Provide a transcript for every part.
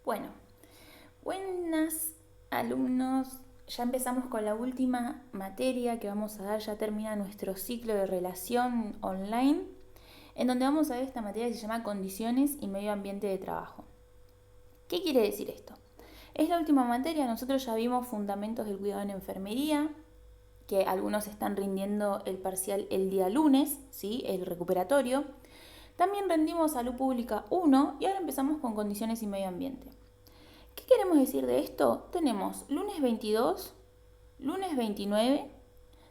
Bueno, buenas alumnos. Ya empezamos con la última materia que vamos a dar, ya termina nuestro ciclo de relación online, en donde vamos a ver esta materia que se llama Condiciones y Medio Ambiente de Trabajo. ¿Qué quiere decir esto? Es la última materia, nosotros ya vimos fundamentos del cuidado en enfermería, que algunos están rindiendo el parcial el día lunes, ¿sí? El recuperatorio. También rendimos Salud Pública 1 y ahora empezamos con Condiciones y Medio Ambiente. ¿Qué queremos decir de esto? Tenemos lunes 22, lunes 29,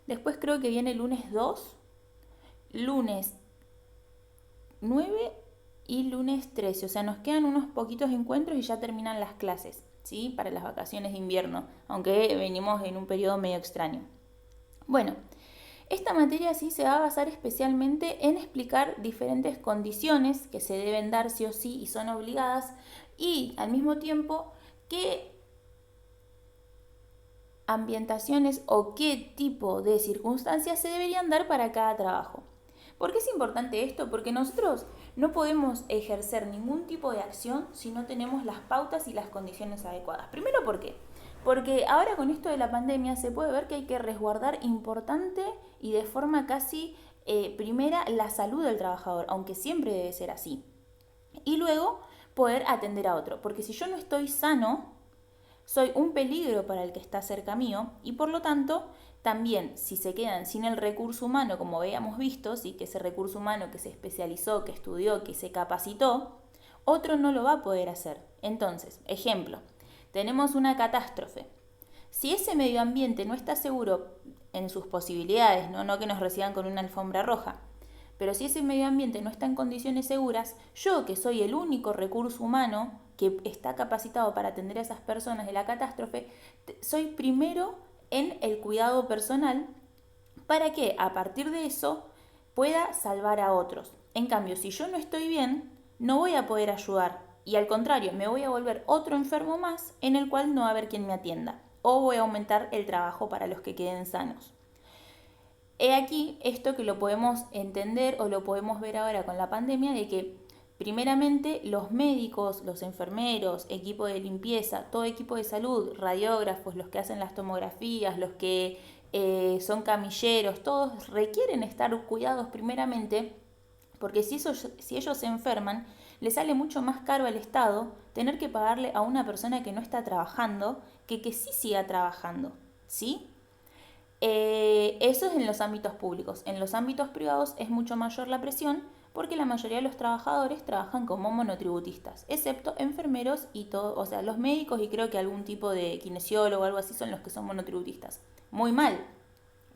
después creo que viene lunes 2, lunes 9 y lunes 13. O sea, nos quedan unos poquitos encuentros y ya terminan las clases, ¿sí? Para las vacaciones de invierno, aunque venimos en un periodo medio extraño. Bueno, esta materia sí se va a basar especialmente en explicar diferentes condiciones que se deben dar sí o sí y son obligadas, y al mismo tiempo qué ambientaciones o qué tipo de circunstancias se deberían dar para cada trabajo. ¿Por qué es importante esto? Porque nosotros no podemos ejercer ningún tipo de acción si no tenemos las pautas y las condiciones adecuadas. Primero, ¿por qué? Porque ahora con esto de la pandemia se puede ver que hay que resguardar importante y de forma casi primera la salud del trabajador, aunque siempre debe ser así. Y luego poder atender a otro, porque si yo no estoy sano, soy un peligro para el que está cerca mío y por lo tanto también si se quedan sin el recurso humano, como habíamos visto, ¿sí? Que ese recurso humano que se especializó, que estudió, que se capacitó, otro no lo va a poder hacer. Entonces, ejemplo, tenemos una catástrofe. Si ese medio ambiente no está seguro en sus posibilidades, no que nos reciban con una alfombra roja, pero si ese medio ambiente no está en condiciones seguras, yo que soy el único recurso humano que está capacitado para atender a esas personas de la catástrofe, soy primero en el cuidado personal para que a partir de eso pueda salvar a otros. En cambio, si yo no estoy bien, no voy a poder ayudar y al contrario, me voy a volver otro enfermo más en el cual no va a haber quien me atienda o voy a aumentar el trabajo para los que queden sanos. He aquí esto que lo podemos entender o lo podemos ver ahora con la pandemia, de que primeramente los médicos, los enfermeros, equipo de limpieza, todo equipo de salud, radiógrafos, los que hacen las tomografías, los que son camilleros, todos requieren estar cuidados primeramente, porque si ellos se enferman, le sale mucho más caro al Estado tener que pagarle a una persona que no está trabajando que sí siga trabajando, ¿sí? Eso es en los ámbitos públicos. En los ámbitos privados es mucho mayor la presión porque la mayoría de los trabajadores trabajan como monotributistas, excepto enfermeros y todo, o sea, los médicos y creo que algún tipo de kinesiólogo o algo así son los que son monotributistas. Muy mal.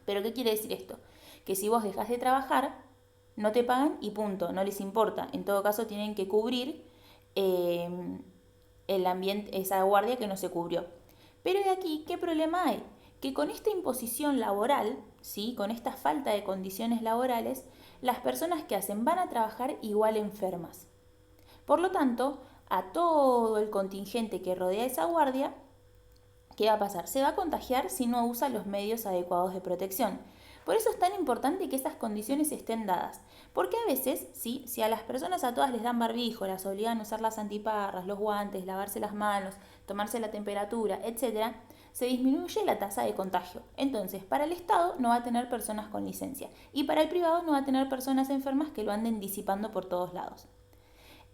¿Pero qué quiere decir esto? Que si vos dejas de trabajar, no te pagan y punto, no les importa. En todo caso tienen que cubrir eh, el ambiente, esa guardia que no se cubrió. Pero de aquí, ¿qué problema hay? Que con esta imposición laboral, ¿sí? Con esta falta de condiciones laborales, las personas que hacen van a trabajar igual enfermas. Por lo tanto, a todo el contingente que rodea esa guardia, ¿qué va a pasar? Se va a contagiar si no usa los medios adecuados de protección. Por eso es tan importante que esas condiciones estén dadas. Porque a veces, ¿sí? Si a las personas a todas les dan barbijo, las obligan a usar las antiparras, los guantes, lavarse las manos, tomarse la temperatura, etc., se disminuye la tasa de contagio. Entonces, para el Estado no va a tener personas con licencia y para el privado no va a tener personas enfermas que lo anden disipando por todos lados.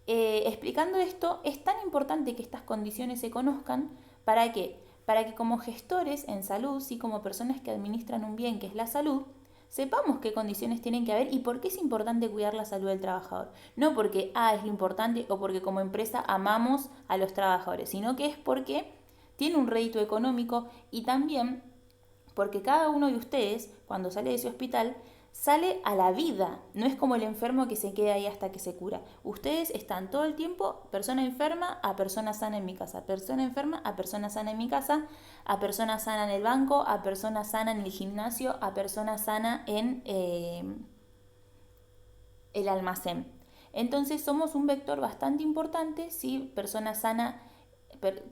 Explicando esto, es tan importante que estas condiciones se conozcan para que, para que como gestores en salud, sí, como personas que administran un bien que es la salud, sepamos qué condiciones tienen que haber y por qué es importante cuidar la salud del trabajador. No porque es lo importante o porque como empresa amamos a los trabajadores, sino que es porque tiene un rédito económico y también porque cada uno de ustedes, cuando sale de ese hospital, sale a la vida. No es como el enfermo que se queda ahí hasta que se cura. Ustedes están todo el tiempo, persona enferma a persona sana en mi casa, persona enferma a persona sana en mi casa, a persona sana en el banco, a persona sana en el gimnasio, a persona sana en el almacén. Entonces somos un vector bastante importante, si persona sana,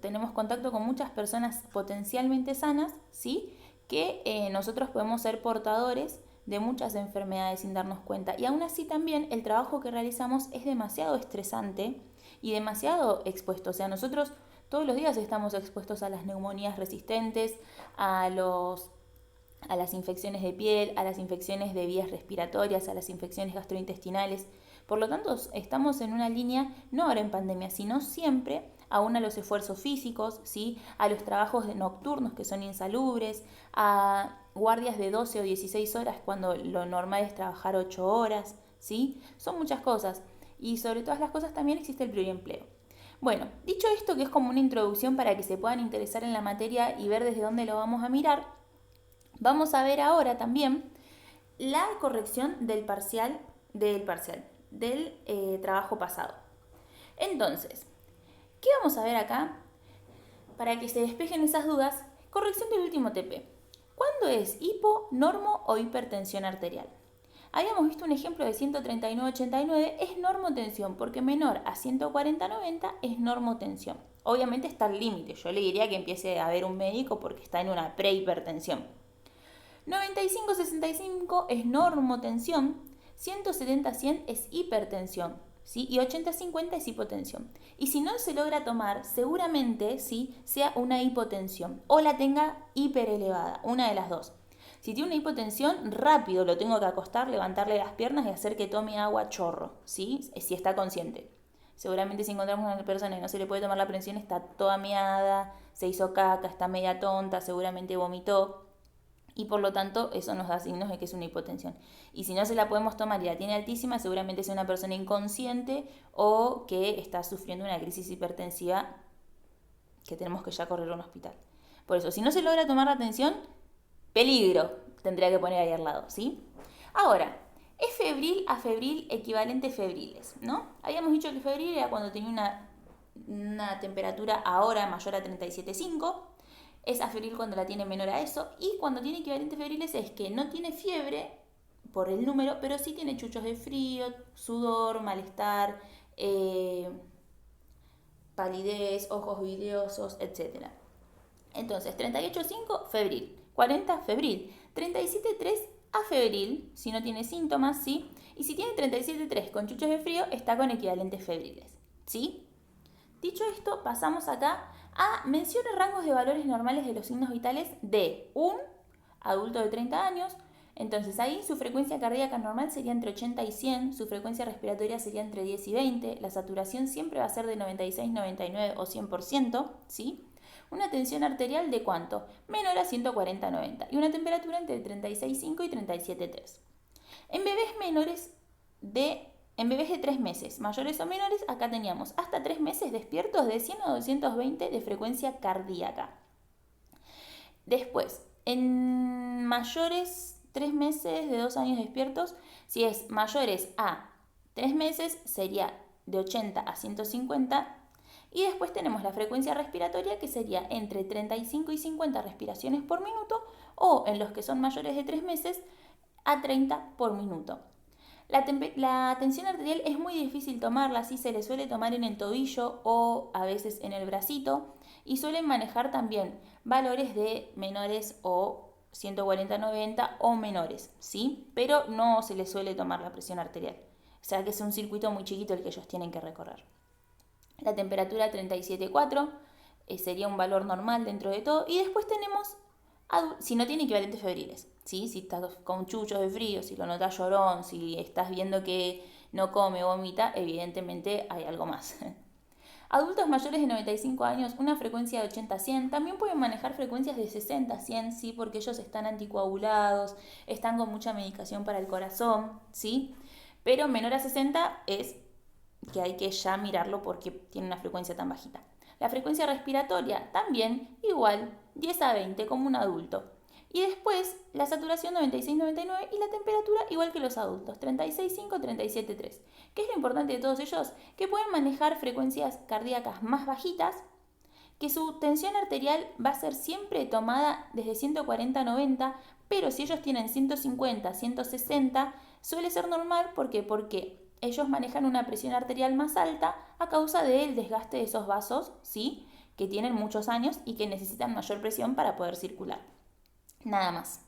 tenemos contacto con muchas personas potencialmente sanas, ¿sí? Que nosotros podemos ser portadores de muchas enfermedades sin darnos cuenta. Y aún así también el trabajo que realizamos es demasiado estresante y demasiado expuesto. O sea, nosotros todos los días estamos expuestos a las neumonías resistentes, a las infecciones de piel, a las infecciones de vías respiratorias, a las infecciones gastrointestinales. Por lo tanto, estamos en una línea, no ahora en pandemia, sino siempre, aún a los esfuerzos físicos, ¿sí? A los trabajos nocturnos que son insalubres, a guardias de 12 o 16 horas cuando lo normal es trabajar 8 horas, ¿sí? Son muchas cosas. Y sobre todas las cosas también existe el pluriempleo. Bueno, dicho esto, que es como una introducción para que se puedan interesar en la materia y ver desde dónde lo vamos a mirar, vamos a ver ahora también la corrección del trabajo pasado. Entonces, ¿qué vamos a ver acá? Para que se despejen esas dudas, corrección del último TP. ¿Cuándo es hipo, normo o hipertensión arterial? Habíamos visto un ejemplo de 139,89 es normotensión, porque menor a 140,90 es normotensión. Obviamente está al límite, yo le diría que empiece a ver un médico porque está en una prehipertensión. 95,65 es normotensión, 170,100 es hipertensión, ¿sí? Y 80,50 es hipotensión. Y si no se logra tomar, seguramente ¿sí? Sea una hipotensión o la tenga hiperelevada, una de las dos. Si tiene una hipotensión, rápido lo tengo que acostar, levantarle las piernas y hacer que tome agua a chorro, ¿sí? Si está consciente. Seguramente si encontramos a una persona y no se le puede tomar la presión, está toda meada, se hizo caca, está media tonta, seguramente vomitó. Y por lo tanto eso nos da signos de que es una hipotensión. Y si no se la podemos tomar y la tiene altísima, seguramente es una persona inconsciente o que está sufriendo una crisis hipertensiva que tenemos que ya correr a un hospital. Por eso, si no se logra tomar la atención, peligro, tendría que poner ahí al lado, ¿sí? Ahora, ¿es febril a febril equivalente febriles, no? Habíamos dicho que febril era cuando tenía una temperatura ahora mayor a 37,5. Es afebril cuando la tiene menor a eso. Y cuando tiene equivalentes febriles es que no tiene fiebre por el número, pero sí tiene chuchos de frío, sudor, malestar, palidez, ojos vidriosos, etc. Entonces, 38,5 febril, 40 febril, 37,3 afebril, si no tiene síntomas, ¿sí? Y si tiene 37,3 con chuchos de frío, está con equivalentes febriles, ¿sí? Dicho esto, pasamos acá a menciona rangos de valores normales de los signos vitales de un adulto de 30 años. Entonces ahí su frecuencia cardíaca normal sería entre 80 y 100, su frecuencia respiratoria sería entre 10 y 20, la saturación siempre va a ser de 96, 99 o 100%, ¿sí? Una tensión arterial de ¿cuánto? Menor a 140-90 y una temperatura entre 36,5 y 37,3. En bebés de 3 meses, mayores o menores, acá teníamos hasta 3 meses despiertos de 100 a 220 de frecuencia cardíaca. Después, en mayores 3 meses de 2 años despiertos, si es mayores a 3 meses, sería de 80 a 150. Y después tenemos la frecuencia respiratoria, que sería entre 35 y 50 respiraciones por minuto, o en los que son mayores de 3 meses, a 30 por minuto. La tensión arterial es muy difícil tomarla, sí se le suele tomar en el tobillo o a veces en el bracito y suelen manejar también valores de menores o 140-90 o menores, ¿sí? Pero no se les suele tomar la presión arterial. O sea que es un circuito muy chiquito el que ellos tienen que recorrer. La temperatura 37,4 sería un valor normal dentro de todo. Y después tenemos, si no tiene equivalentes febriles, ¿sí? Si estás con chuchos de frío, si lo notas llorón, si estás viendo que no come, vomita, evidentemente hay algo más. Adultos mayores de 95 años, una frecuencia de 80-100, también pueden manejar frecuencias de 60-100, ¿sí? Porque ellos están anticoagulados, están con mucha medicación para el corazón, ¿sí? Pero menor a 60 es que hay que ya mirarlo porque tiene una frecuencia tan bajita. La frecuencia respiratoria también igual, 10 a 20 como un adulto. Y después la saturación 96-99 y la temperatura igual que los adultos, 36,5, 37,3. ¿Qué es lo importante de todos ellos? Que pueden manejar frecuencias cardíacas más bajitas, que su tensión arterial va a ser siempre tomada desde 140-90, pero si ellos tienen 150, 160, suele ser normal porque ellos manejan una presión arterial más alta a causa del desgaste de esos vasos, ¿sí? Que tienen muchos años y que necesitan mayor presión para poder circular. Nada más.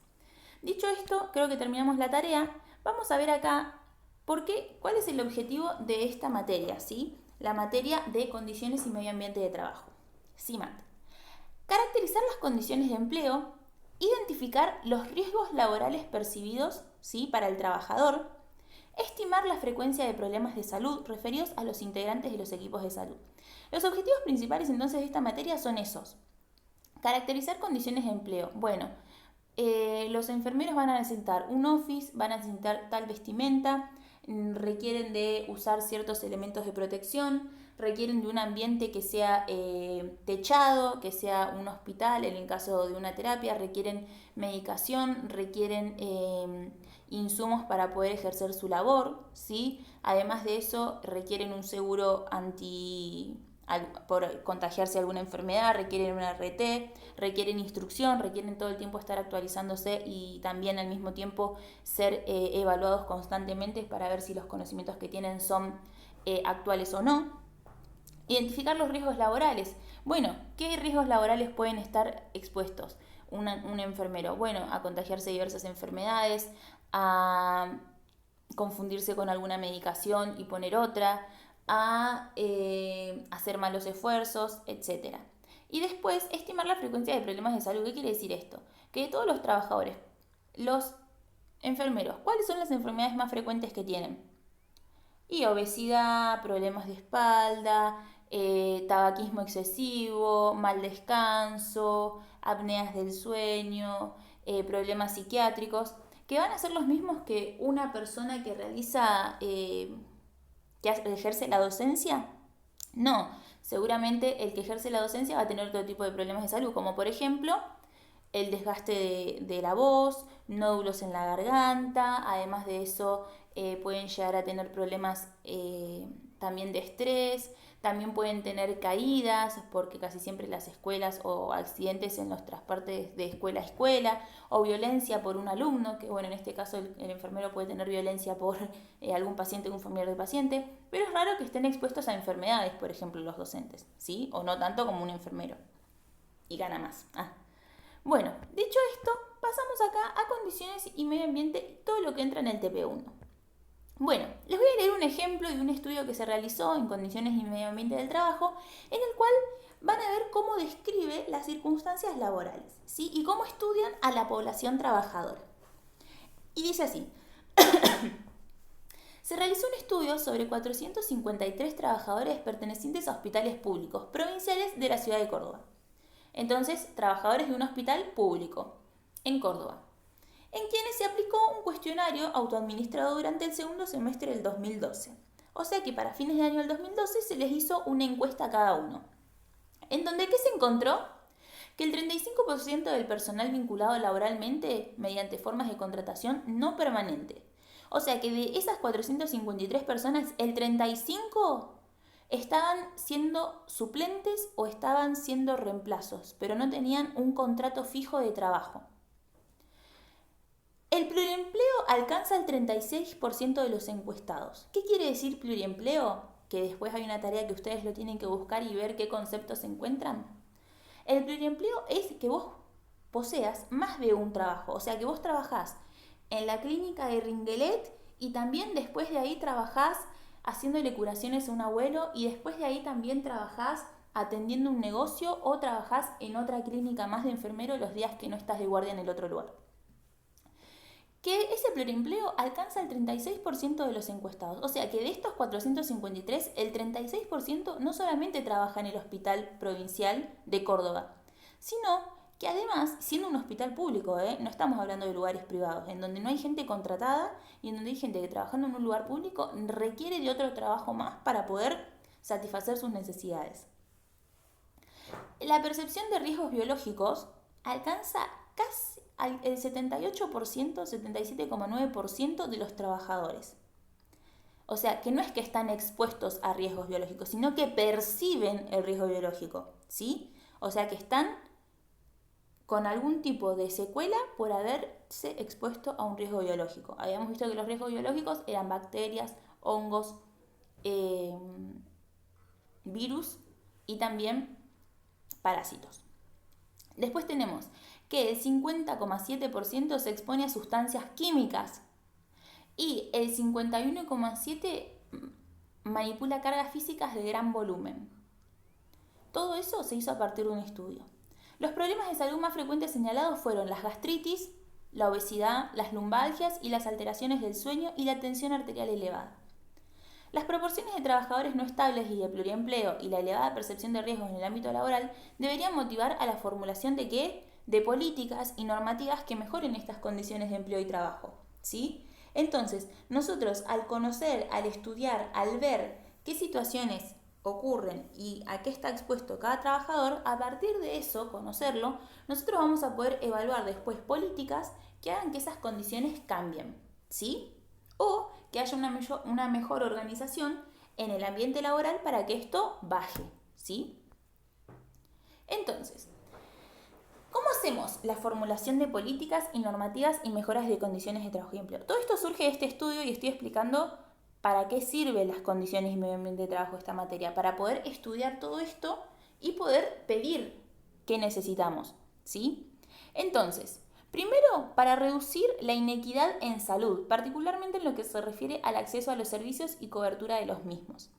Dicho esto, creo que terminamos la tarea. Vamos a ver acá cuál es el objetivo de esta materia, ¿sí? la materia de condiciones y medio ambiente de trabajo, CIMAT. Caracterizar las condiciones de empleo, identificar los riesgos laborales percibidos, ¿sí?, para el trabajador, estimar la frecuencia de problemas de salud referidos a los integrantes de los equipos de salud. Los objetivos principales entonces de esta materia son esos. Caracterizar condiciones de empleo. Bueno, los enfermeros van a necesitar un office, van a necesitar tal vestimenta, requieren de usar ciertos elementos de protección, requieren de un ambiente que sea techado, que sea un hospital, en el caso de una terapia, requieren medicación, requieren insumos para poder ejercer su labor, ¿sí? Además de eso, requieren un seguro por contagiarse alguna enfermedad, requieren una RT, requieren instrucción, requieren todo el tiempo estar actualizándose y también al mismo tiempo ser evaluados constantemente para ver si los conocimientos que tienen son actuales o no. Identificar los riesgos laborales. Bueno, ¿qué riesgos laborales pueden estar expuestos un enfermero? Bueno, a contagiarse de diversas enfermedades, a confundirse con alguna medicación y poner otra, a hacer malos esfuerzos, etc. Y después, estimar la frecuencia de problemas de salud. ¿Qué quiere decir esto? Que de todos los trabajadores, los enfermeros, ¿cuáles son las enfermedades más frecuentes que tienen? Y obesidad, problemas de espalda, tabaquismo excesivo, mal descanso, apneas del sueño, problemas psiquiátricos, que van a ser los mismos que una persona que realiza, que ejerce la docencia. No, seguramente el que ejerce la docencia va a tener todo tipo de problemas de salud, como por ejemplo el desgaste de la voz, nódulos en la garganta, además de eso pueden llegar a tener problemas también de estrés, también pueden tener caídas, porque casi siempre las escuelas o accidentes en los transportes de escuela a escuela, o violencia por un alumno, que bueno, en este caso el enfermero puede tener violencia por algún paciente, un familiar del paciente, pero es raro que estén expuestos a enfermedades, por ejemplo, los docentes, ¿sí? O no tanto como un enfermero, y gana más. Bueno, dicho esto, pasamos acá a condiciones y medio ambiente, todo lo que entra en el TP1. Bueno, les voy a leer un ejemplo de un estudio que se realizó en condiciones y medio ambiente del trabajo, en el cual van a ver cómo describe las circunstancias laborales, ¿sí? Y cómo estudian a la población trabajadora. Y dice así: se realizó un estudio sobre 453 trabajadores pertenecientes a hospitales públicos provinciales de la ciudad de Córdoba. Entonces, trabajadores de un hospital público en Córdoba, en quienes se aplicó un cuestionario autoadministrado durante el segundo semestre del 2012. O sea que para fines de año del 2012 se les hizo una encuesta a cada uno. En donde, ¿qué se encontró? Que el 35% del personal vinculado laboralmente mediante formas de contratación no permanente. O sea que de esas 453 personas, el 35% estaban siendo suplentes o estaban siendo reemplazos, pero no tenían un contrato fijo de trabajo. El pluriempleo alcanza el 36% de los encuestados. ¿Qué quiere decir pluriempleo? Que después hay una tarea que ustedes lo tienen que buscar y ver qué conceptos se encuentran. El pluriempleo es que vos poseas más de un trabajo, o sea que vos trabajás en la clínica de Ringelet y también después de ahí trabajás haciéndole curaciones a un abuelo y después de ahí también trabajás atendiendo un negocio o trabajás en otra clínica más de enfermero los días que no estás de guardia en el otro lugar. Que ese pluriempleo alcanza el 36% de los encuestados. O sea que de estos 453, el 36% no solamente trabaja en el hospital provincial de Córdoba, sino que además, siendo un hospital público, no estamos hablando de lugares privados, en donde no hay gente contratada y en donde hay gente que trabajando en un lugar público requiere de otro trabajo más para poder satisfacer sus necesidades. La percepción de riesgos biológicos alcanza casi el 78%, 77,9% de los trabajadores. O sea, que no es que están expuestos a riesgos biológicos, sino que perciben el riesgo biológico, ¿sí? O sea, que están con algún tipo de secuela por haberse expuesto a un riesgo biológico. Habíamos visto que los riesgos biológicos eran bacterias, hongos, virus y también parásitos. Después tenemos que el 50,7% se expone a sustancias químicas y el 51,7% manipula cargas físicas de gran volumen. Todo eso se hizo a partir de un estudio. Los problemas de salud más frecuentes señalados fueron las gastritis, la obesidad, las lumbalgias y las alteraciones del sueño y la tensión arterial elevada. Las proporciones de trabajadores no estables y de pluriempleo y la elevada percepción de riesgos en el ámbito laboral deberían motivar a la formulación de ¿qué? De políticas y normativas que mejoren estas condiciones de empleo y trabajo, ¿sí? Entonces, nosotros al conocer, al estudiar, al ver qué situaciones ocurren y a qué está expuesto cada trabajador, a partir de eso, conocerlo, nosotros vamos a poder evaluar después políticas que hagan que esas condiciones cambien, ¿sí? O que haya una mejor organización en el ambiente laboral para que esto baje, ¿sí? Entonces, ¿cómo hacemos la formulación de políticas y normativas y mejoras de condiciones de trabajo y empleo? Todo esto surge de este estudio y estoy explicando para qué sirven las condiciones y medio ambiente de trabajo de esta materia, para poder estudiar todo esto y poder pedir qué necesitamos, ¿sí? Entonces, primero, para reducir la inequidad en salud, particularmente en lo que se refiere al acceso a los servicios y cobertura de los mismos.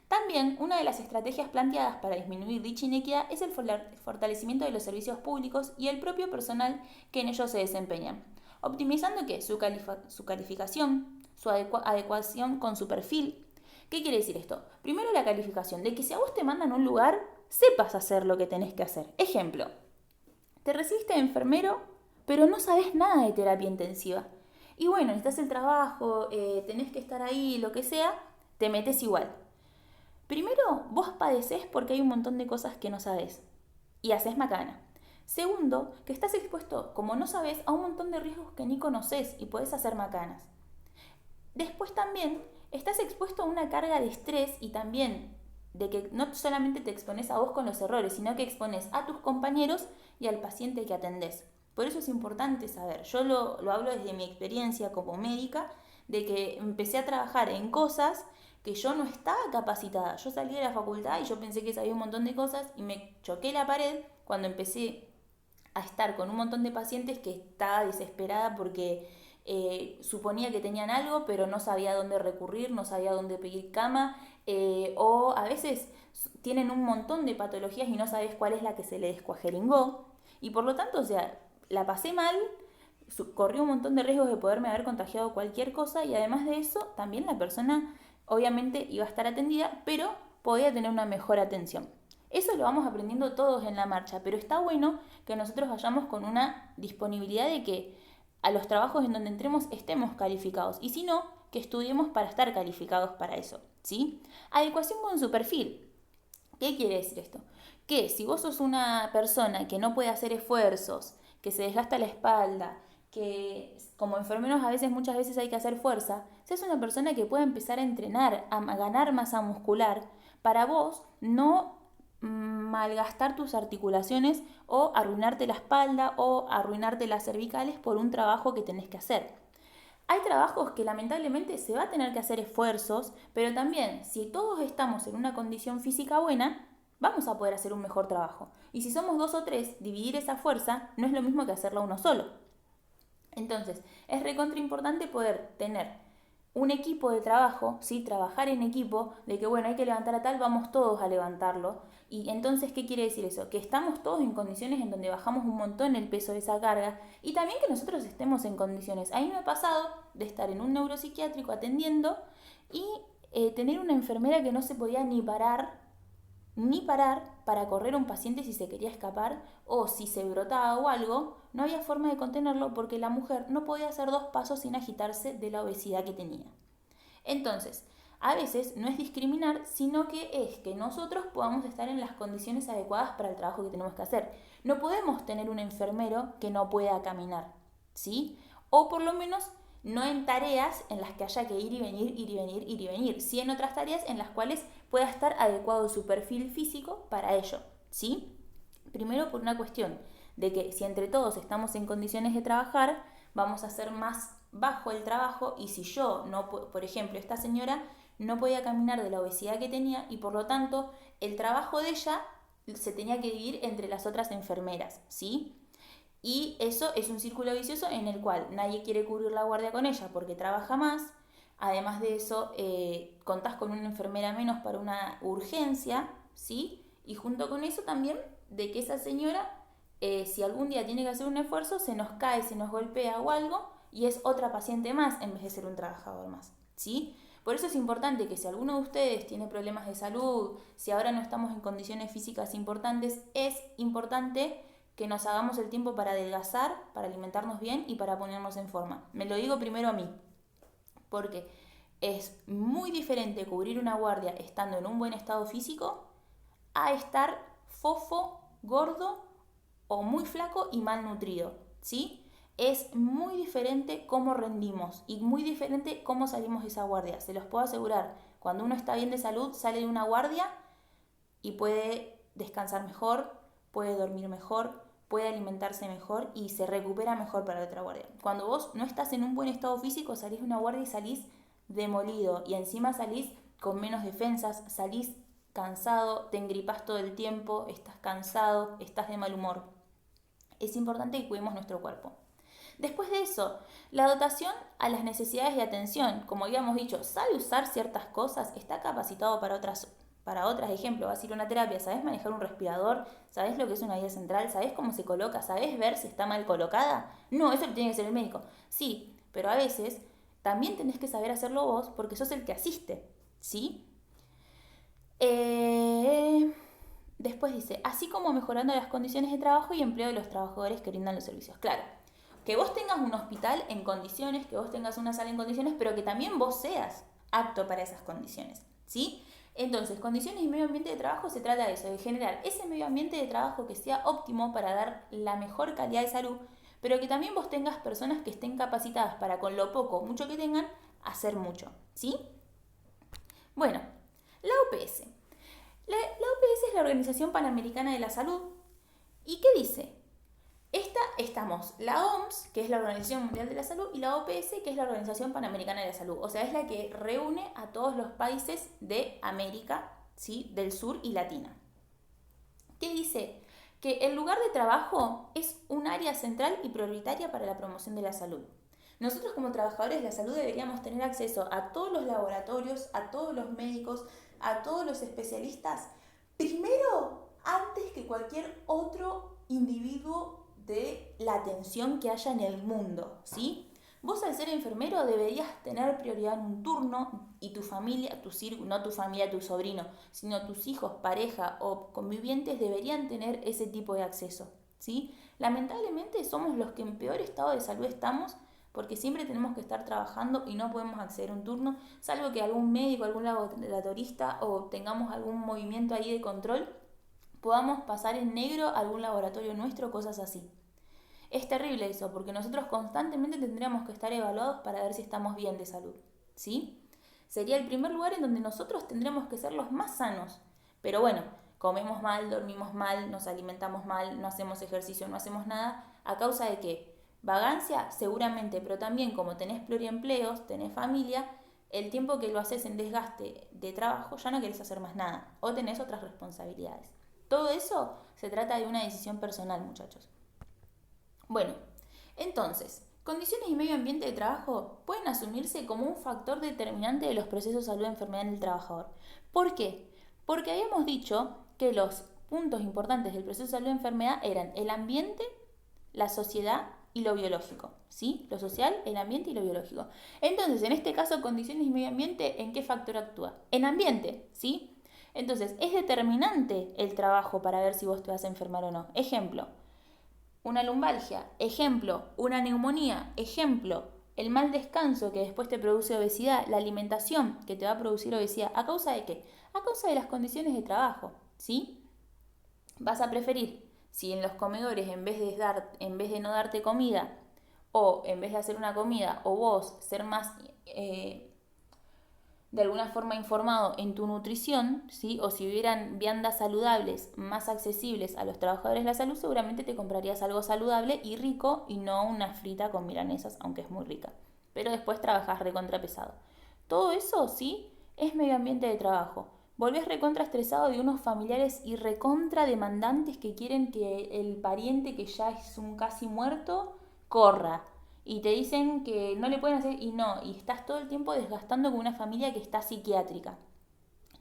También, una de las estrategias planteadas para disminuir dicha inequidad es el fortalecimiento de los servicios públicos y el propio personal que en ellos se desempeñan, optimizando ¿qué? Su calificación, su adecuación con su perfil. ¿Qué quiere decir esto? Primero, la calificación, de que si a vos te mandan a un lugar, sepas hacer lo que tenés que hacer. Ejemplo, te recibiste de enfermero, pero no sabes nada de terapia intensiva. Y bueno, necesitas el trabajo, tenés que estar ahí, lo que sea, te metes igual. Primero, vos padecés porque hay un montón de cosas que no sabés y haces macana. Segundo, que estás expuesto, como no sabés, a un montón de riesgos que ni conocés y podés hacer macanas. Después también estás expuesto a una carga de estrés y también de que no solamente te expones a vos con los errores, sino que expones a tus compañeros y al paciente que atendés. Por eso es importante saber, yo lo hablo desde mi experiencia como médica, de que empecé a trabajar en cosas que yo no estaba capacitada. Yo salí de la facultad y yo pensé que sabía un montón de cosas y me choqué la pared cuando empecé a estar con un montón de pacientes que estaba desesperada porque suponía que tenían algo, pero no sabía dónde recurrir, no sabía dónde pedir cama, o a veces tienen un montón de patologías y no sabes cuál es la que se le descuajeringó. Y por lo tanto, o sea, la pasé mal, corrí un montón de riesgos de poderme haber contagiado cualquier cosa y además de eso, también la persona obviamente iba a estar atendida, pero podía tener una mejor atención. Eso lo vamos aprendiendo todos en la marcha, pero está bueno que nosotros vayamos con una disponibilidad de que a los trabajos en donde entremos estemos calificados y si no, que estudiemos para estar calificados para eso, ¿sí? Adecuación con su perfil. ¿Qué quiere decir esto? Que si vos sos una persona que no puede hacer esfuerzos, que se desgasta la espalda, que como enfermeros muchas veces hay que hacer fuerza, seas una persona que pueda empezar a entrenar, a ganar masa muscular, para vos no malgastar tus articulaciones o arruinarte la espalda o arruinarte las cervicales por un trabajo que tenés que hacer. Hay trabajos que lamentablemente se va a tener que hacer esfuerzos, pero también si todos estamos en una condición física buena, vamos a poder hacer un mejor trabajo. Y si somos 2 o 3, dividir esa fuerza no es lo mismo que hacerla uno solo. Entonces, es recontra importante poder tener un equipo de trabajo, ¿sí? Trabajar en equipo, de que bueno, hay que levantar a tal, vamos todos a levantarlo. Y entonces, ¿qué quiere decir eso? Que estamos todos en condiciones en donde bajamos un montón el peso de esa carga y también que nosotros estemos en condiciones. A mí me ha pasado de estar en un neuropsiquiátrico atendiendo y tener una enfermera que no se podía ni parar para correr a un paciente si se quería escapar o si se brotaba o algo, no había forma de contenerlo porque la mujer no podía hacer 2 pasos sin agitarse de la obesidad que tenía. Entonces, a veces no es discriminar, sino que es que nosotros podamos estar en las condiciones adecuadas para el trabajo que tenemos que hacer. No podemos tener un enfermero que no pueda caminar, ¿sí? O por lo menos no en tareas en las que haya que ir y venir, ir y venir, ir y venir, sí en otras tareas en las cuales pueda estar adecuado su perfil físico para ello, ¿sí? Primero por una cuestión de que si entre todos estamos en condiciones de trabajar, vamos a hacer más bajo el trabajo y si yo, no, por ejemplo, esta señora no podía caminar de la obesidad que tenía y por lo tanto el trabajo de ella se tenía que dividir entre las otras enfermeras, ¿sí? Y eso es un círculo vicioso en el cual nadie quiere cubrir la guardia con ella porque trabaja más, Además de eso, contás con una enfermera menos para una urgencia, ¿sí? Y junto con eso también de que esa señora, si algún día tiene que hacer un esfuerzo, se nos cae, se nos golpea o algo, y es otra paciente más en vez de ser un trabajador más, ¿sí? Por eso es importante que si alguno de ustedes tiene problemas de salud, si ahora no estamos en condiciones físicas importantes, es importante que nos hagamos el tiempo para adelgazar, para alimentarnos bien y para ponernos en forma. Me lo digo primero a mí, porque es muy diferente cubrir una guardia estando en un buen estado físico a estar fofo, gordo o muy flaco y malnutrido, ¿sí? Es muy diferente cómo rendimos y muy diferente cómo salimos de esa guardia. Se los puedo asegurar, cuando uno está bien de salud, sale de una guardia y puede descansar mejor, puede dormir mejor, puede alimentarse mejor y se recupera mejor para la otra guardia. Cuando vos no estás en un buen estado físico, salís de una guardia y salís demolido y encima salís con menos defensas, salís cansado, te engripas todo el tiempo, estás cansado, estás de mal humor. Es importante que cuidemos nuestro cuerpo. Después de eso, la dotación a las necesidades de atención. Como habíamos dicho, sabe usar ciertas cosas, está capacitado para otras. Ejemplo, vas a ir a una terapia, ¿sabes manejar un respirador? ¿Sabes lo que es una guía central? ¿Sabes cómo se coloca? ¿Sabes ver si está mal colocada? No, eso lo tiene que hacer el médico. Sí, pero a veces también tenés que saber hacerlo vos porque sos el que asiste, ¿sí? Después dice, así como mejorando las condiciones de trabajo y empleo de los trabajadores que brindan los servicios. Claro, que vos tengas un hospital en condiciones, que vos tengas una sala en condiciones, pero que también vos seas apto para esas condiciones, ¿sí? Entonces, condiciones y medio ambiente de trabajo se trata de eso, de generar ese medio ambiente de trabajo que sea óptimo para dar la mejor calidad de salud, pero que también vos tengas personas que estén capacitadas para con lo poco o mucho que tengan, hacer mucho, ¿sí? Bueno, la OPS. La OPS es la Organización Panamericana de la Salud. ¿Y qué dice? Estamos la OMS, que es la Organización Mundial de la Salud, y la OPS, que es la Organización Panamericana de la Salud. O sea, es la que reúne a todos los países de América, ¿sí? Del Sur y Latina. ¿Qué dice? Que el lugar de trabajo es un área central y prioritaria para la promoción de la salud. Nosotros como trabajadores de la salud deberíamos tener acceso a todos los laboratorios, a todos los médicos, a todos los especialistas, primero antes que cualquier otro individuo de la atención que haya en el mundo, ¿sí? Vos al ser enfermero deberías tener prioridad en un turno y tu familia, no tu familia, tu sobrino, sino tus hijos, pareja o convivientes deberían tener ese tipo de acceso, ¿sí? Lamentablemente somos los que en peor estado de salud estamos porque siempre tenemos que estar trabajando y no podemos acceder a un turno, salvo que algún médico, algún laboratorista o tengamos algún movimiento ahí de control, podamos pasar en negro a algún laboratorio nuestro, cosas así. Es terrible eso, porque nosotros constantemente tendríamos que estar evaluados para ver si estamos bien de salud, ¿sí? Sería el primer lugar en donde nosotros tendríamos que ser los más sanos. Pero bueno, comemos mal, dormimos mal, nos alimentamos mal, no hacemos ejercicio, no hacemos nada. ¿A causa de qué? Vagancia, seguramente, pero también como tenés pluriempleos, tenés familia, el tiempo que lo haces en desgaste de trabajo ya no querés hacer más nada o tenés otras responsabilidades. Todo eso se trata de una decisión personal, muchachos. Bueno, entonces, condiciones y medio ambiente de trabajo pueden asumirse como un factor determinante de los procesos de salud y enfermedad en el trabajador. ¿Por qué? Porque habíamos dicho que los puntos importantes del proceso de salud y enfermedad eran el ambiente, la sociedad y lo biológico, ¿sí? Lo social, el ambiente y lo biológico. Entonces, en este caso, condiciones y medio ambiente, ¿en qué factor actúa? En ambiente, ¿sí? Entonces, es determinante el trabajo para ver si vos te vas a enfermar o no. Ejemplo, una lumbalgia, ejemplo, una neumonía, ejemplo, el mal descanso que después te produce obesidad, la alimentación que te va a producir obesidad. ¿A causa de qué? A causa de las condiciones de trabajo, ¿sí? Vas a preferir, si en los comedores en vez de no darte comida, o en vez de hacer una comida, o vos ser más de alguna forma informado en tu nutrición, ¿sí? O si hubieran viandas saludables más accesibles a los trabajadores de la salud, seguramente te comprarías algo saludable y rico y no una frita con milanesas, aunque es muy rica. Pero después trabajás recontrapesado. Todo eso, sí, es medio ambiente de trabajo. Volvés recontra estresado de unos familiares y recontra demandantes que quieren que el pariente que ya es un casi muerto corra. y te dicen que no le pueden hacer y no, y estás todo el tiempo desgastando con una familia que está psiquiátrica.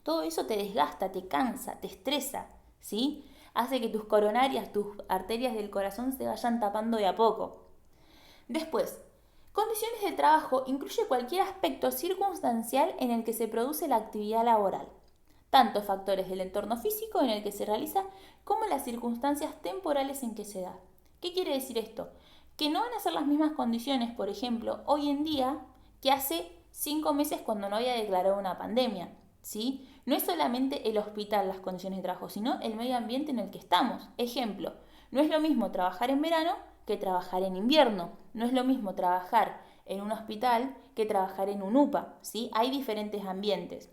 Todo eso te desgasta, te cansa, te estresa, ¿sí? Hace que tus coronarias, tus arterias del corazón se vayan tapando de a poco. Después, condiciones de trabajo incluye cualquier aspecto circunstancial en el que se produce la actividad laboral, tanto factores del entorno físico en el que se realiza como las circunstancias temporales en que se da. ¿Qué quiere decir esto? Que no van a ser las mismas condiciones, por ejemplo, hoy en día que hace 5 meses cuando no había declarado una pandemia, ¿sí? No es solamente el hospital las condiciones de trabajo, sino el medio ambiente en el que estamos. Ejemplo, no es lo mismo trabajar en verano que trabajar en invierno. No es lo mismo trabajar en un hospital que trabajar en un UPA, ¿sí? Hay diferentes ambientes.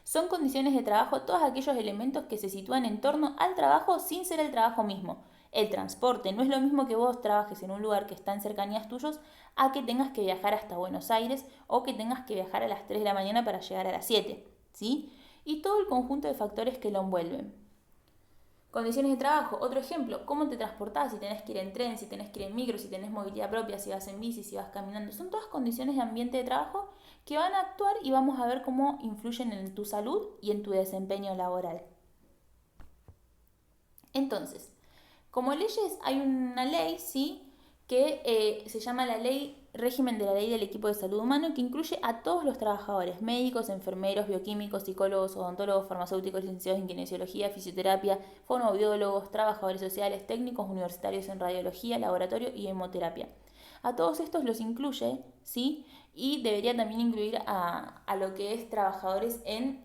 Son condiciones de trabajo todos aquellos elementos que se sitúan en torno al trabajo sin ser el trabajo mismo. El transporte, no es lo mismo que vos trabajes en un lugar que está en cercanías tuyos a que tengas que viajar hasta Buenos Aires o que tengas que viajar a las 3 de la mañana para llegar a las 7, ¿sí? Y todo el conjunto de factores que lo envuelven. Condiciones de trabajo, otro ejemplo, cómo te transportás, si tenés que ir en tren, si tenés que ir en micro, si tenés movilidad propia, si vas en bici, si vas caminando. Son todas condiciones de ambiente de trabajo que van a actuar y vamos a ver cómo influyen en tu salud y en tu desempeño laboral. Entonces, como leyes hay una ley, ¿sí? Que se llama la ley régimen de la ley del equipo de salud humano, que incluye a todos los trabajadores, médicos, enfermeros, bioquímicos, psicólogos, odontólogos, farmacéuticos, licenciados en kinesiología, fisioterapia, fonoaudiólogos, trabajadores sociales, técnicos universitarios en radiología, laboratorio y hemoterapia. A todos estos los incluye, ¿sí? Y debería también incluir a lo que es trabajadores en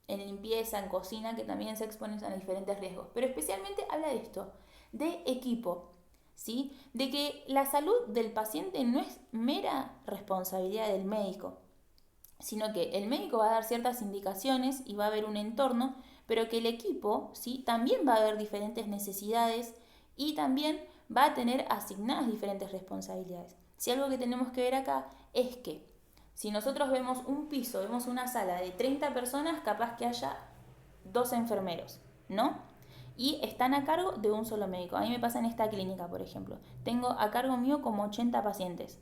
limpieza, en cocina, que también se exponen a diferentes riesgos. Pero especialmente habla de esto, de equipo, ¿sí? De que la salud del paciente no es mera responsabilidad del médico, sino que el médico va a dar ciertas indicaciones y va a haber un entorno, pero que el equipo, ¿sí? También va a haber diferentes necesidades y también va a tener asignadas diferentes responsabilidades. Si algo que tenemos que ver acá es que si nosotros vemos un piso, vemos una sala de 30 personas, capaz que haya 2 enfermeros, ¿no? Y están a cargo de un solo médico. A mí me pasa en esta clínica, por ejemplo. Tengo a cargo mío como 80 pacientes,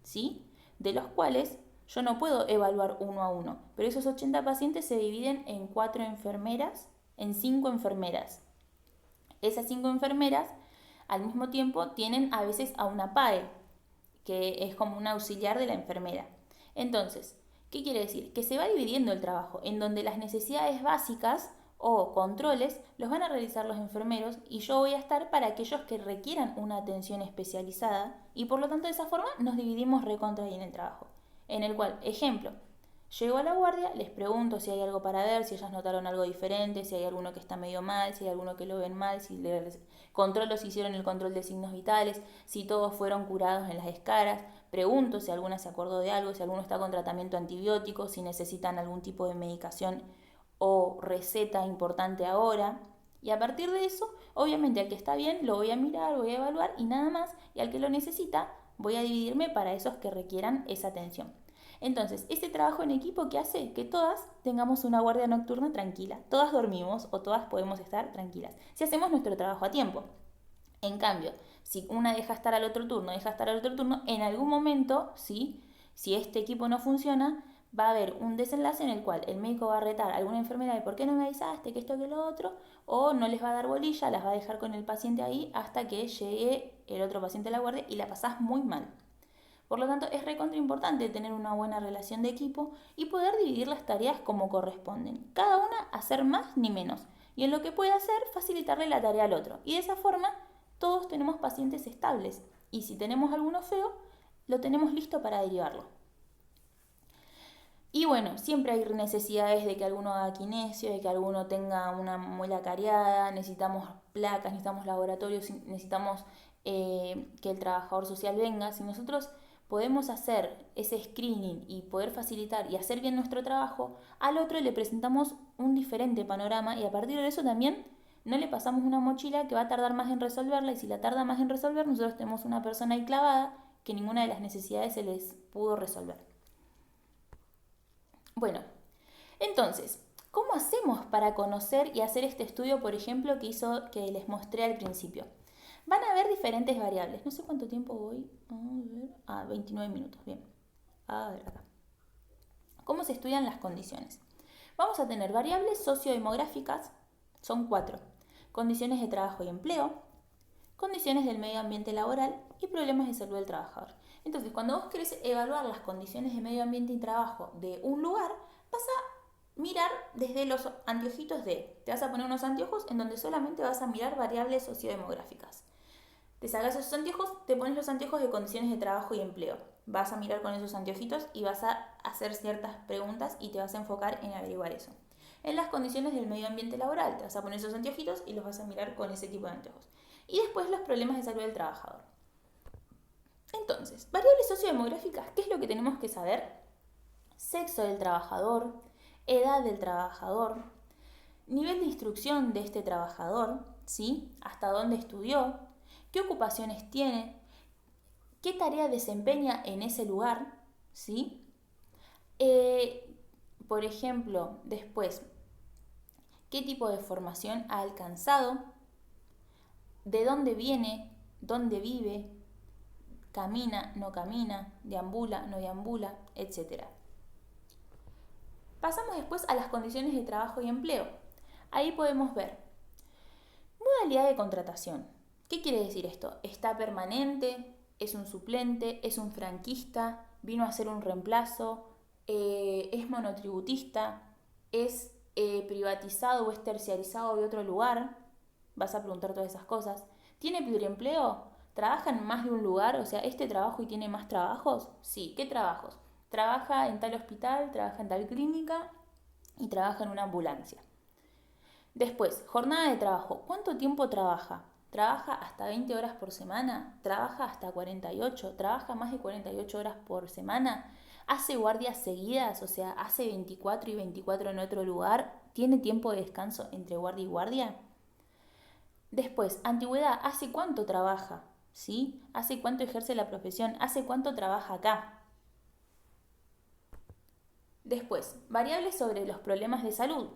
¿sí? De los cuales yo no puedo evaluar uno a uno, pero esos 80 pacientes se dividen en 4 enfermeras, en 5 enfermeras. Esas 5 enfermeras al mismo tiempo tienen a veces a una PAE, que es como un auxiliar de la enfermera. Entonces, ¿qué quiere decir? Que se va dividiendo el trabajo, en donde las necesidades básicas o controles los van a realizar los enfermeros y yo voy a estar para aquellos que requieran una atención especializada y por lo tanto de esa forma nos dividimos recontra bien el trabajo. En el cual, ejemplo, llego a la guardia, les pregunto si hay algo para ver, si ellas notaron algo diferente, si hay alguno que está medio mal, si hay alguno que lo ven mal, si les controlo si hicieron el control de signos vitales, si todos fueron curados en las escaras, pregunto si alguna se acordó de algo, si alguno está con tratamiento antibiótico, si necesitan algún tipo de medicación o receta importante ahora. Y a partir de eso, obviamente al que está bien lo voy a mirar, voy a evaluar y nada más, y al que lo necesita voy a dividirme para esos que requieran esa atención. Entonces, este trabajo en equipo que hace que todas tengamos una guardia nocturna tranquila. Todas dormimos o todas podemos estar tranquilas. Si hacemos nuestro trabajo a tiempo. En cambio, si una deja estar al otro turno, en algún momento, ¿sí? Si este equipo no funciona, va a haber un desenlace en el cual el médico va a retar a alguna enfermera de por qué no me avisaste, que esto, que lo otro, o no les va a dar bolilla, las va a dejar con el paciente ahí hasta que llegue el otro paciente a la guardia y la pasás muy mal. Por lo tanto, es recontra importante tener una buena relación de equipo y poder dividir las tareas como corresponden. Cada una hacer más ni menos. Y en lo que pueda hacer, facilitarle la tarea al otro. Y de esa forma, todos tenemos pacientes estables. Y si tenemos alguno feo, lo tenemos listo para derivarlo. Y bueno, siempre hay necesidades de que alguno haga kinesio, de que alguno tenga una muela cariada, necesitamos placas, necesitamos laboratorios, necesitamos que el trabajador social venga. Si nosotros podemos hacer ese screening y poder facilitar y hacer bien nuestro trabajo, al otro le presentamos un diferente panorama y a partir de eso también no le pasamos una mochila que va a tardar más en resolverla y si la tarda más en resolver, nosotros tenemos una persona ahí clavada que ninguna de las necesidades se les pudo resolver. Bueno, entonces, ¿cómo hacemos para conocer y hacer este estudio, por ejemplo, que les mostré al principio? Van a haber diferentes variables. No sé cuánto tiempo voy. Vamos a ver. 29 minutos. Bien. A ver acá. ¿Cómo se estudian las condiciones? Vamos a tener variables sociodemográficas, son 4. Condiciones de trabajo y empleo, condiciones del medio ambiente laboral y problemas de salud del trabajador. Entonces, cuando vos querés evaluar las condiciones de medio ambiente y trabajo de un lugar, vas a mirar desde los anteojitos te vas a poner unos anteojos en donde solamente vas a mirar variables sociodemográficas. Te sacas esos anteojos, te pones los anteojos de condiciones de trabajo y empleo. Vas a mirar con esos anteojitos y vas a hacer ciertas preguntas y te vas a enfocar en averiguar eso. En las condiciones del medio ambiente laboral, te vas a poner esos anteojitos y los vas a mirar con ese tipo de anteojos. Y después los problemas de salud del trabajador. Entonces, variables sociodemográficas, ¿qué es lo que tenemos que saber? Sexo del trabajador, edad del trabajador, nivel de instrucción de este trabajador, ¿sí? Hasta dónde estudió, qué ocupaciones tiene, qué tarea desempeña en ese lugar, ¿sí? Por ejemplo, después, qué tipo de formación ha alcanzado, de dónde viene, dónde vive, camina, no camina, deambula, no deambula, etc. Pasamos después a las condiciones de trabajo y empleo. Ahí podemos ver modalidad de contratación. ¿Qué quiere decir esto? ¿Está permanente? ¿Es un suplente? ¿Es un franquista? ¿Vino a hacer un reemplazo? ¿Es monotributista? ¿Es privatizado o es terciarizado de otro lugar? Vas a preguntar todas esas cosas. ¿Tiene pluriempleo? ¿Trabaja en más de un lugar? O sea, ¿este trabajo y tiene más trabajos? Sí, ¿qué trabajos? Trabaja en tal hospital, trabaja en tal clínica y trabaja en una ambulancia. Después, jornada de trabajo. ¿Cuánto tiempo trabaja? ¿Trabaja hasta 20 horas por semana? ¿Trabaja hasta 48? ¿Trabaja más de 48 horas por semana? ¿Hace guardias seguidas? O sea, ¿hace 24 y 24 en otro lugar? ¿Tiene tiempo de descanso entre guardia y guardia? Después, antigüedad. ¿Hace cuánto trabaja? ¿Sí? ¿Hace cuánto ejerce la profesión? ¿Hace cuánto trabaja acá? Después, variables sobre los problemas de salud.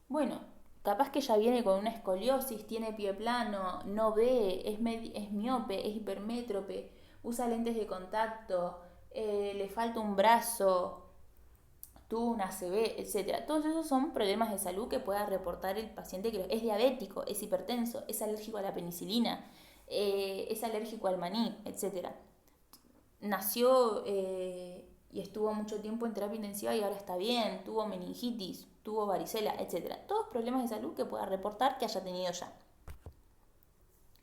Bueno, capaz que ya viene con una escoliosis, tiene pie plano, no ve, es miope, es hipermétrope, usa lentes de contacto, le falta un brazo, tuvo una ACV, etc. Todos esos son problemas de salud que pueda reportar el paciente que es diabético, es hipertenso, es alérgico a la penicilina, es alérgico al maní, etc. Nació y estuvo mucho tiempo en terapia intensiva y ahora está bien, tuvo meningitis, tuvo varicela, etc. Todos problemas de salud que pueda reportar que haya tenido ya.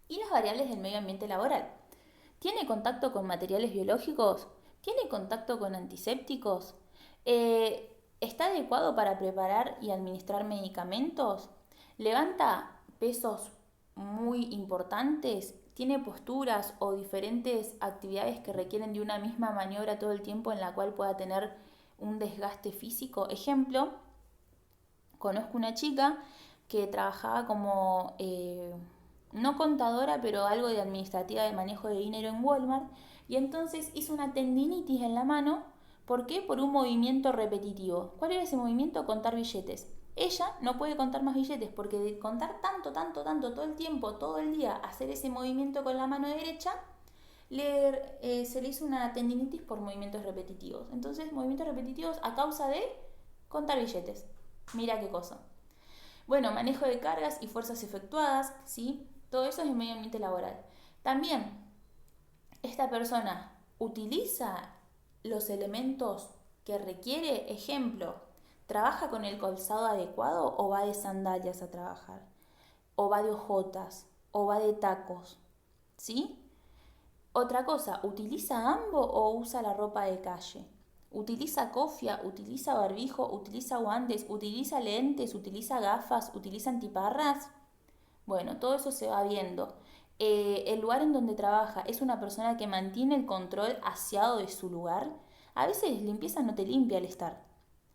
Y las variables del medio ambiente laboral. ¿Tiene contacto con materiales biológicos? ¿Tiene contacto con antisépticos? ¿Está adecuado para preparar y administrar medicamentos? ¿Levanta pesos muy importantes? ¿Tiene posturas o diferentes actividades que requieren de una misma maniobra todo el tiempo en la cual pueda tener un desgaste físico? Ejemplo, conozco una chica que trabajaba como, no contadora, pero algo de administrativa de manejo de dinero en Walmart, y entonces hizo una tendinitis en la mano. ¿Por qué? Por un movimiento repetitivo. ¿Cuál era ese movimiento? Contar billetes. Ella no puede contar más billetes porque de contar tanto todo el tiempo, todo el día, hacer ese movimiento con la mano derecha, se le hizo una tendinitis por movimientos repetitivos. Entonces, movimientos repetitivos a causa de contar billetes. Mira qué cosa. Bueno, manejo de cargas y fuerzas efectuadas, ¿sí? Todo eso es el medio ambiente laboral. También, esta persona utiliza los elementos que requiere. Ejemplo, ¿trabaja con el calzado adecuado o va de sandalias a trabajar? ¿O va de ojotas? ¿O va de tacos? ¿Sí? Otra cosa, ¿utiliza ambo o usa la ropa de calle? ¿Utiliza cofia? ¿Utiliza barbijo? ¿Utiliza guantes? ¿Utiliza lentes? ¿Utiliza gafas? ¿Utiliza antiparras? Bueno, todo eso se va viendo. El lugar en donde trabaja es una persona que mantiene el control aseado de su lugar. A veces limpieza no te limpia al estar.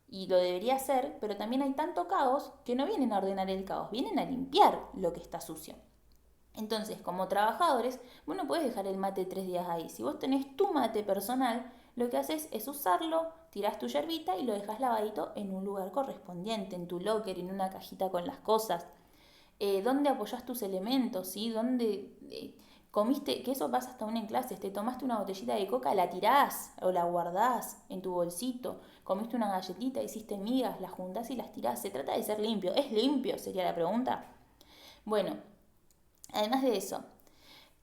Y lo debería hacer, pero también hay tanto caos que no vienen a ordenar el caos, vienen a limpiar lo que está sucio. Entonces, como trabajadores, vos no podés dejar el mate 3 días ahí. Si vos tenés tu mate personal, lo que haces es usarlo, tirás tu yerbita y lo dejás lavadito en un lugar correspondiente, en tu locker, en una cajita con las cosas. ¿Dónde apoyás tus elementos? ¿Sí? comiste, que eso pasa hasta aún en clases, te tomaste una botellita de coca, la tirás o la guardás en tu bolsito, comiste una galletita, hiciste migas, las juntás y las tirás. Se trata de ser limpio. ¿Es limpio? Sería la pregunta. Bueno, además de eso,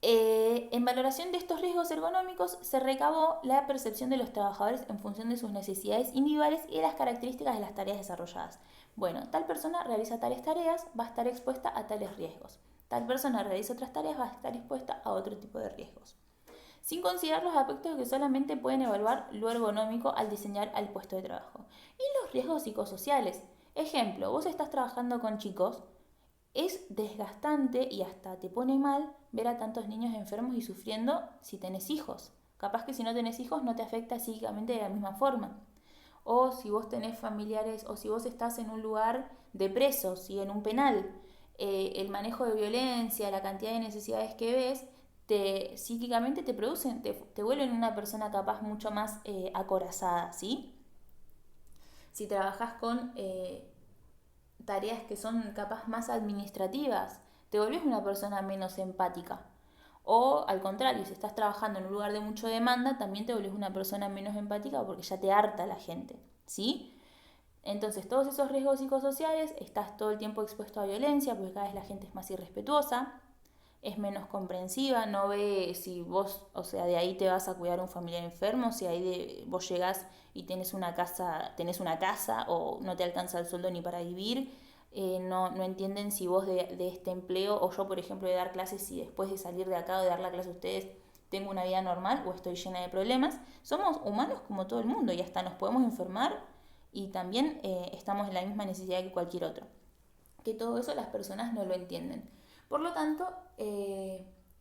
en valoración de estos riesgos ergonómicos se recabó la percepción de los trabajadores en función de sus necesidades individuales y de las características de las tareas desarrolladas. Bueno, tal persona realiza tales tareas, va a estar expuesta a tales riesgos. Tal persona realiza otras tareas, va a estar expuesta a otro tipo de riesgos. Sin considerar los aspectos que solamente pueden evaluar lo ergonómico al diseñar el puesto de trabajo. Y los riesgos psicosociales. Ejemplo, vos estás trabajando con chicos. Es desgastante y hasta te pone mal ver a tantos niños enfermos y sufriendo si tenés hijos. Capaz que si no tenés hijos no te afecta psíquicamente de la misma forma. O si vos tenés familiares o si vos estás en un lugar de presos y en un penal, el manejo de violencia, la cantidad de necesidades que ves, psíquicamente te producen, te vuelven una persona capaz mucho más acorazada, ¿sí? Si trabajás con tareas que son capaz más administrativas, te volvés una persona menos empática. O al contrario, si estás trabajando en un lugar de mucha demanda, también te volvés una persona menos empática porque ya te harta la gente, ¿sí? Entonces, todos esos riesgos psicosociales, estás todo el tiempo expuesto a violencia porque cada vez la gente es más irrespetuosa, es menos comprensiva, no ve si vos, o sea, de ahí te vas a cuidar a un familiar enfermo, si ahí vos llegás y tenés una casa o no te alcanza el sueldo ni para vivir, no entienden si vos de este empleo, o yo por ejemplo de dar clases, si después de salir de acá o de dar la clase a ustedes tengo una vida normal o estoy llena de problemas. Somos humanos como todo el mundo y hasta nos podemos enfermar y también estamos en la misma necesidad que cualquier otro. Que todo eso las personas no lo entienden. Por lo tanto,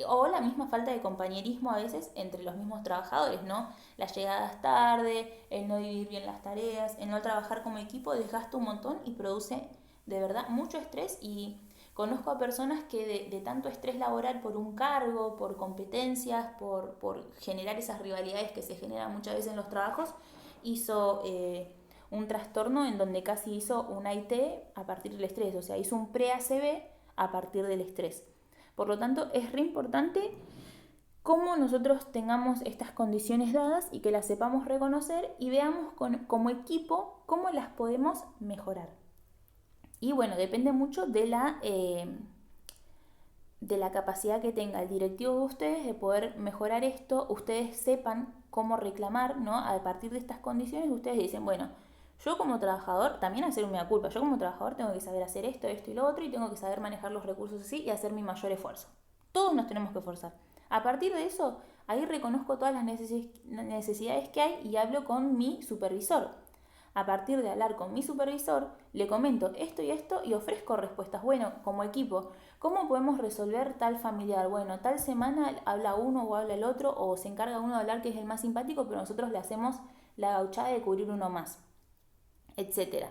o la misma falta de compañerismo a veces entre los mismos trabajadores, ¿no? Las llegadas tarde, el no dividir bien las tareas, el no trabajar como equipo desgasta un montón y produce de verdad mucho estrés. Y conozco a personas que de tanto estrés laboral por un cargo, por competencias, por generar esas rivalidades que se generan muchas veces en los trabajos, hizo un trastorno en donde casi hizo un IT a partir del estrés, o sea, hizo un pre-ACV a partir del estrés. Por lo tanto, es re importante cómo nosotros tengamos estas condiciones dadas y que las sepamos reconocer y veamos como equipo cómo las podemos mejorar. Y bueno, depende mucho de la capacidad que tenga el directivo de ustedes de poder mejorar esto, ustedes sepan cómo reclamar, ¿no? A partir de estas condiciones ustedes dicen, bueno, yo como trabajador, también hacer un mea culpa, yo como trabajador tengo que saber hacer esto, esto y lo otro y tengo que saber manejar los recursos así y hacer mi mayor esfuerzo. Todos nos tenemos que esforzar. A partir de eso, ahí reconozco todas las necesidades que hay y hablo con mi supervisor. A partir de hablar con mi supervisor, le comento esto y ofrezco respuestas. Bueno, como equipo, ¿cómo podemos resolver tal familiar? Bueno, tal semana habla uno o habla el otro, o se encarga uno de hablar que es el más simpático, pero nosotros le hacemos la gauchada de cubrir uno más, etcétera.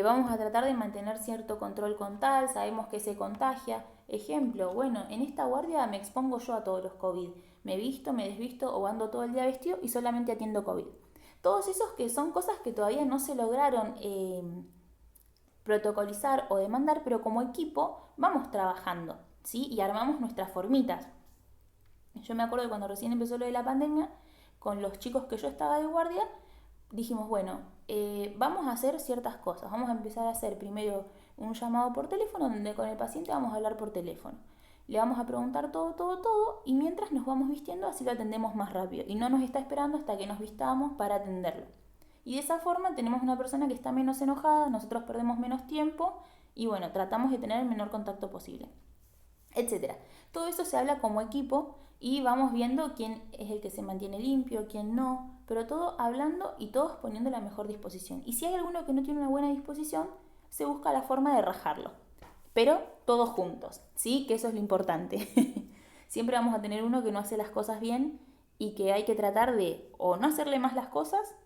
Vamos a tratar de mantener cierto control con tal, sabemos que se contagia. Ejemplo, bueno, en esta guardia me expongo yo a todos los COVID. Me visto, me desvisto o ando todo el día vestido y solamente atiendo COVID. Todos esos que son cosas que todavía no se lograron protocolizar o demandar, pero como equipo vamos trabajando, ¿sí? Y armamos nuestras formitas. Yo me acuerdo de cuando recién empezó lo de la pandemia, con los chicos que yo estaba de guardia, dijimos, bueno, vamos a hacer ciertas cosas. Vamos a empezar a hacer primero un llamado por teléfono, donde con el paciente vamos a hablar por teléfono. Le vamos a preguntar todo, y mientras nos vamos vistiendo, así lo atendemos más rápido. Y no nos está esperando hasta que nos vistamos para atenderlo. Y de esa forma tenemos una persona que está menos enojada, nosotros perdemos menos tiempo y bueno, tratamos de tener el menor contacto posible, etcétera. Todo eso se habla como equipo y vamos viendo quién es el que se mantiene limpio, quién no, pero todo hablando y todos poniendo la mejor disposición. Y si hay alguno que no tiene una buena disposición, se busca la forma de rajarlo, pero todos juntos, ¿sí? Que eso es lo importante. Siempre vamos a tener uno que no hace las cosas bien y que hay que tratar de o no hacerle más las cosas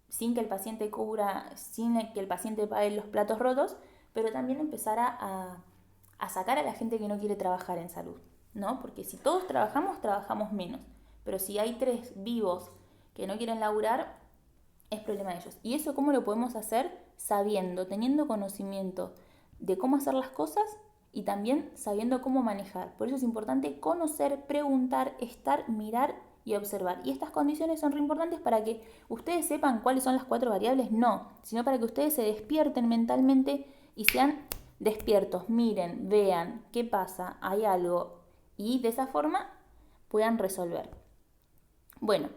sin que el paciente cubra, sin que el paciente pague los platos rotos, pero también empezar a sacar a la gente que no quiere trabajar en salud, ¿no? Porque si todos trabajamos menos, pero si hay 3 vivos que no quieren laburar, es problema de ellos. ¿Y eso cómo lo podemos hacer? Sabiendo, teniendo conocimiento de cómo hacer las cosas y también sabiendo cómo manejar. Por eso es importante conocer, preguntar, estar, mirar y observar. Y estas condiciones son re importantes para que ustedes sepan cuáles son las 4 variables, no, sino para que ustedes se despierten mentalmente y sean despiertos, miren, vean qué pasa, hay algo, y de esa forma puedan resolver. Bueno,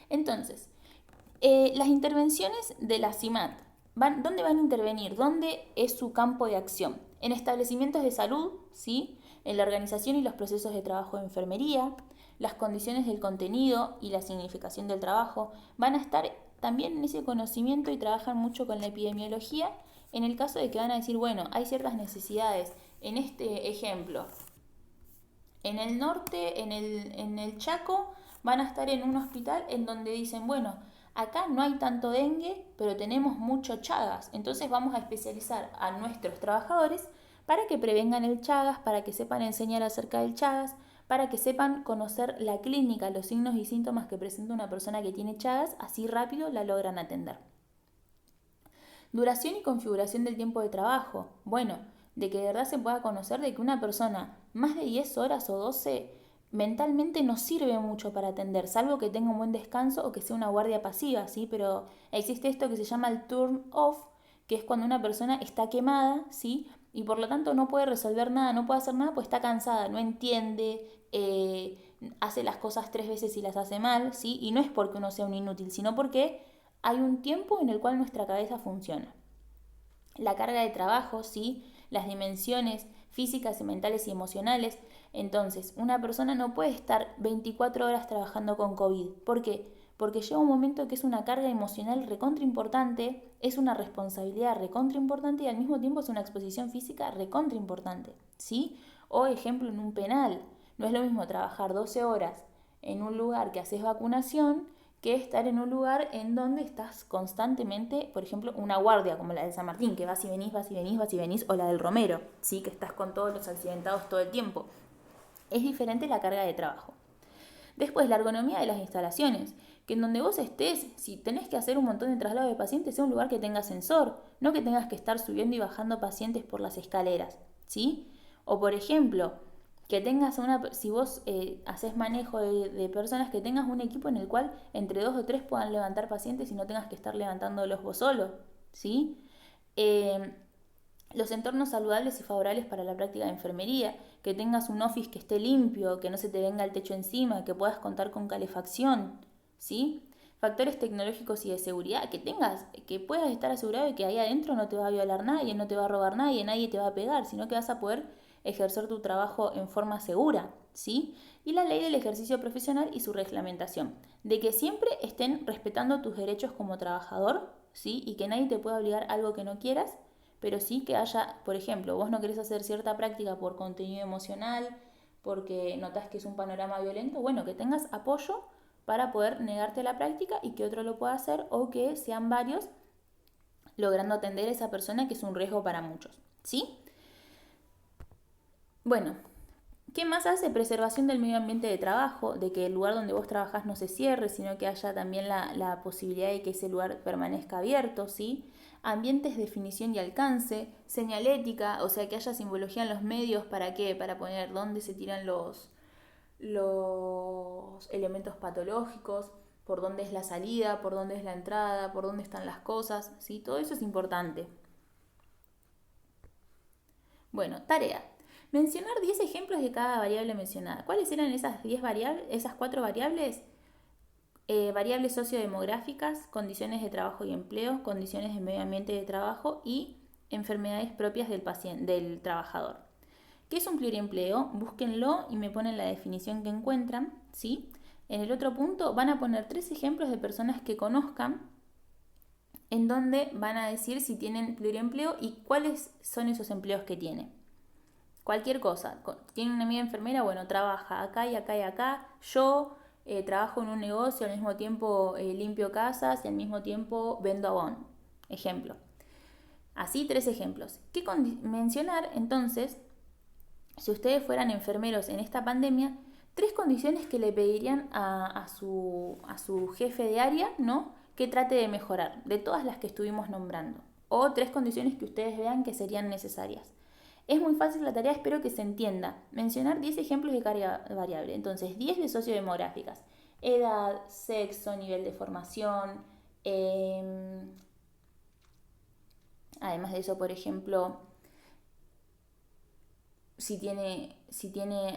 entonces, las intervenciones de la CIMAT, ¿dónde van a intervenir? ¿Dónde es su campo de acción? En establecimientos de salud, ¿sí? En la organización y los procesos de trabajo de enfermería, las condiciones del contenido y la significación del trabajo. Van a estar también en ese conocimiento y trabajan mucho con la epidemiología en el caso de que van a decir, bueno, hay ciertas necesidades. En este ejemplo, en el norte, en el Chaco, van a estar en un hospital en donde dicen, bueno, acá no hay tanto dengue, pero tenemos mucho Chagas. Entonces vamos a especializar a nuestros trabajadores para que prevengan el Chagas, para que sepan enseñar acerca del Chagas, para que sepan conocer la clínica, los signos y síntomas que presenta una persona que tiene Chagas, así rápido la logran atender. Duración y configuración del tiempo de trabajo. Bueno, de que de verdad se pueda conocer de que una persona más de 10 horas o 12 mentalmente no sirve mucho para atender, salvo que tenga un buen descanso o que sea una guardia pasiva, ¿sí? Pero existe esto que se llama el turn off, que es cuando una persona está quemada, ¿sí? Y por lo tanto no puede resolver nada, no puede hacer nada, pues está cansada, no entiende, hace las cosas 3 veces y las hace mal, ¿sí? Y no es porque uno sea un inútil, sino porque hay un tiempo en el cual nuestra cabeza funciona. La carga de trabajo, ¿sí? Las dimensiones físicas, mentales y emocionales. Entonces, una persona no puede estar 24 horas trabajando con COVID. ¿Por qué? Porque llega un momento que es una carga emocional recontra importante, es una responsabilidad recontra importante y al mismo tiempo es una exposición física recontra importante, ¿sí? O ejemplo en un penal. No es lo mismo trabajar 12 horas en un lugar que haces vacunación que estar en un lugar en donde estás constantemente, por ejemplo, una guardia como la de San Martín, que vas y venís, vas y venís, vas y venís, o la del Romero, ¿sí? Que estás con todos los accidentados todo el tiempo. Es diferente la carga de trabajo. Después, la ergonomía de las instalaciones, que en donde vos estés, si tenés que hacer un montón de traslados de pacientes, sea un lugar que tenga ascensor, no que tengas que estar subiendo y bajando pacientes por las escaleras, ¿sí? O por ejemplo, que tengas si vos haces manejo de personas, que tengas un equipo en el cual entre 2 o 3 puedan levantar pacientes y no tengas que estar levantándolos vos solo, ¿sí? Los entornos saludables y favorables para la práctica de enfermería, que tengas un office que esté limpio, que no se te venga el techo encima, que puedas contar con calefacción, ¿sí? Factores tecnológicos y de seguridad, que puedas estar asegurado de que ahí adentro no te va a violar nadie, no te va a robar nadie, nadie te va a pegar, sino que vas a poder ejercer tu trabajo en forma segura, ¿sí? Y la ley del ejercicio profesional y su reglamentación, de que siempre estén respetando tus derechos como trabajador, ¿sí? Y que nadie te pueda obligar a algo que no quieras, pero sí que haya, por ejemplo, vos no querés hacer cierta práctica por contenido emocional, porque notás que es un panorama violento, bueno, que tengas apoyo para poder negarte a la práctica y que otro lo pueda hacer, o que sean varios logrando atender a esa persona que es un riesgo para muchos, ¿sí? Bueno, ¿qué más hace? Preservación del medio ambiente de trabajo, de que el lugar donde vos trabajás no se cierre, sino que haya también la posibilidad de que ese lugar permanezca abierto, ¿sí? Ambientes de definición y alcance, señalética, o sea que haya simbología en los medios, ¿para qué? Para poner dónde se tiran los elementos patológicos, por dónde es la salida, por dónde es la entrada, por dónde están las cosas, ¿sí? Todo eso es importante. Bueno, tarea. Mencionar 10 ejemplos de cada variable mencionada. ¿Cuáles eran esas 10 variables, esas 4 variables? Variables sociodemográficas, condiciones de trabajo y empleo, condiciones de medio ambiente de trabajo y enfermedades propias del trabajador. ¿Qué es un pluriempleo? Búsquenlo y me ponen la definición que encuentran, ¿sí? En el otro punto van a poner 3 ejemplos de personas que conozcan, en donde van a decir si tienen pluriempleo y cuáles son esos empleos que tienen. Cualquier cosa. Tiene una amiga enfermera, bueno, trabaja acá y acá y acá. Yo trabajo en un negocio, al mismo tiempo limpio casas y al mismo tiempo vendo Avon. Ejemplo. Así 3 ejemplos. ¿Qué mencionar entonces, si ustedes fueran enfermeros en esta pandemia, 3 condiciones que le pedirían a su jefe de área, ¿no? Que trate de mejorar, de todas las que estuvimos nombrando. O 3 condiciones que ustedes vean que serían necesarias. Es muy fácil la tarea, espero que se entienda. Mencionar 10 ejemplos de carga variable. Entonces, 10 de sociodemográficas. Edad, sexo, nivel de formación. Además de eso, por ejemplo, si tiene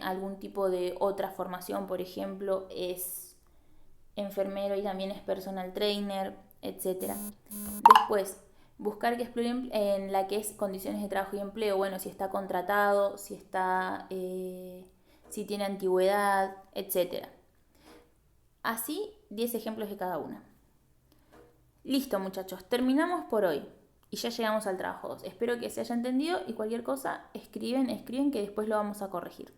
algún tipo de otra formación, por ejemplo, es enfermero y también es personal trainer, etc. Después, buscar que exploren en la que es condiciones de trabajo y empleo. Bueno, si está contratado, si tiene antigüedad, etc. Así, 10 ejemplos de cada una. Listo, muchachos, terminamos por hoy. Y ya llegamos al trabajo 2. Espero que se haya entendido y cualquier cosa escriben que después lo vamos a corregir.